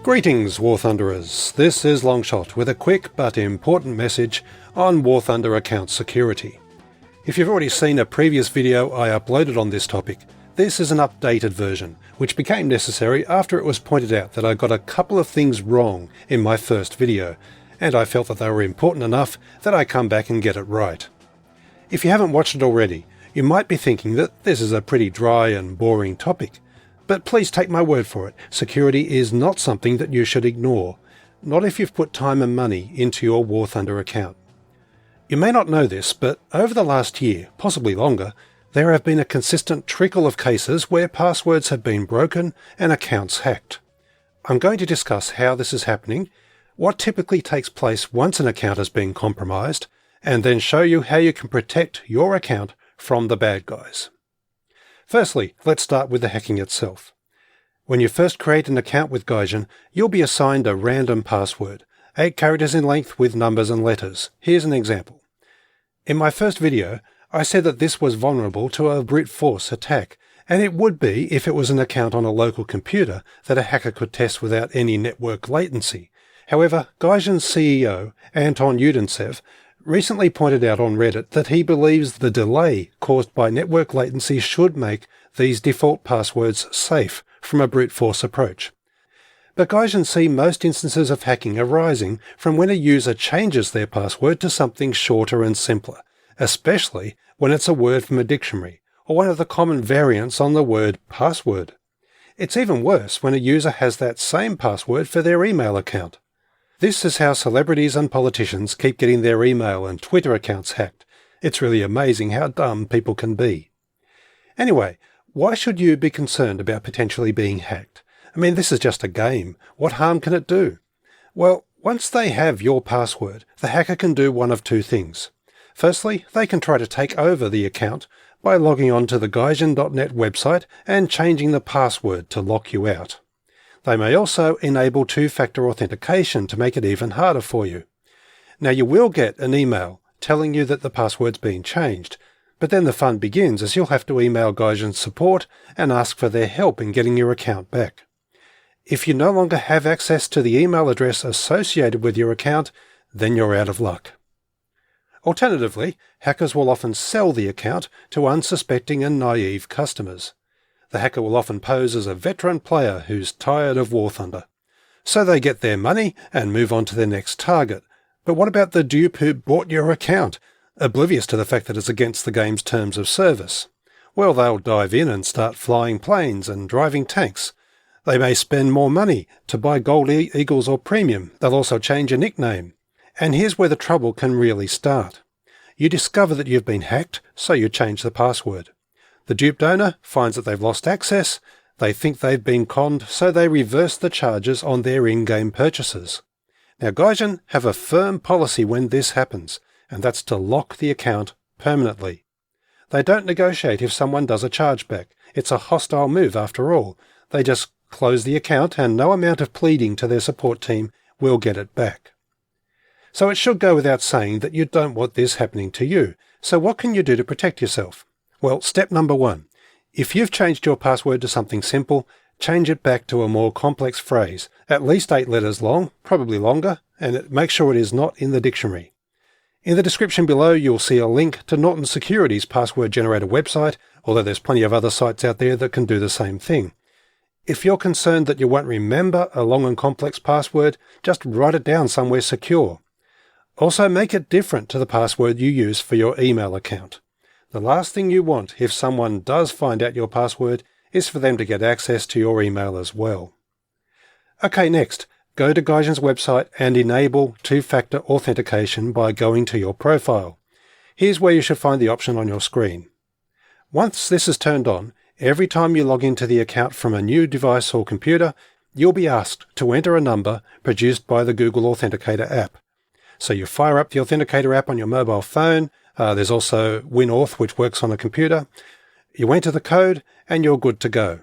Greetings, War Thunderers. This is Longshot with a quick but important message on War Thunder account security. If you've already seen a previous video I uploaded on this topic, this is an updated version, which became necessary after it was pointed out that I got a couple of things wrong in my first video, and I felt that they were important enough that I come back and get it right. If you haven't watched it already, you might be thinking that this is a pretty dry and boring topic. But please take my word for it, security is not something that you should ignore, not if you've put time and money into your War Thunder account. You may not know this, but over the last year, possibly longer, there have been a consistent trickle of cases where passwords have been broken and accounts hacked. I'm going to discuss how this is happening, what typically takes place once an account has been compromised, and then show you how you can protect your account from the bad guys. Firstly, let's start with the hacking itself. When you first create an account with Gaijin, you'll be assigned a random password, 8 characters in length with numbers and letters. Here's an example. In my first video, I said that this was vulnerable to a brute force attack, and it would be if it was an account on a local computer that a hacker could test without any network latency. However, Gaijin's CEO, Anton Udintsev, recently pointed out on Reddit that he believes the delay caused by network latency should make these default passwords safe from a brute force approach. But Gaijin see most instances of hacking arising from when a user changes their password to something shorter and simpler, especially when it's a word from a dictionary, or one of the common variants on the word password. It's even worse when a user has that same password for their email account. This is how celebrities and politicians keep getting their email and Twitter accounts hacked. It's really amazing how dumb people can be. Anyway, why should you be concerned about potentially being hacked? I mean, this is just a game. What harm can it do? Well, once they have your password, the hacker can do one of two things. Firstly, they can try to take over the account by logging on to the Gaijin.net website and changing the password to lock you out. They may also enable two-factor authentication to make it even harder for you. Now, you will get an email telling you that the password's been changed, but then the fun begins as you'll have to email Gaijin's support and ask for their help in getting your account back. If you no longer have access to the email address associated with your account, then you're out of luck. Alternatively, hackers will often sell the account to unsuspecting and naive customers. The hacker will often pose as a veteran player who's tired of War Thunder. So they get their money and move on to their next target. But what about the dupe who bought your account, oblivious to the fact that it's against the game's terms of service? Well, they'll dive in and start flying planes and driving tanks. They may spend more money to buy gold eagles or premium. They'll also change a nickname. And here's where the trouble can really start. You discover that you've been hacked, so you change the password. The duped owner finds that they've lost access, they think they've been conned, so they reverse the charges on their in-game purchases. Now, Gaijin have a firm policy when this happens, and that's to lock the account permanently. They don't negotiate if someone does a chargeback. It's a hostile move after all. They just close the account and no amount of pleading to their support team will get it back. So it should go without saying that you don't want this happening to you. So what can you do to protect yourself? Well, step number 1. If you've changed your password to something simple, change it back to a more complex phrase, at least 8 letters long, probably longer, and make sure it is not in the dictionary. In the description below, you'll see a link to Norton Security's password generator website, although there's plenty of other sites out there that can do the same thing. If you're concerned that you won't remember a long and complex password, just write it down somewhere secure. Also, make it different to the password you use for your email account. The last thing you want if someone does find out your password is for them to get access to your email as well. Okay, next, go to Gaijin's website and enable two-factor authentication by going to your profile. Here's where you should find the option on your screen. Once this is turned on, every time you log into the account from a new device or computer, you'll be asked to enter a number produced by the Google Authenticator app. So you fire up the Authenticator app on your mobile phone. There's also WinAuth, which works on a computer. You enter the code and you're good to go.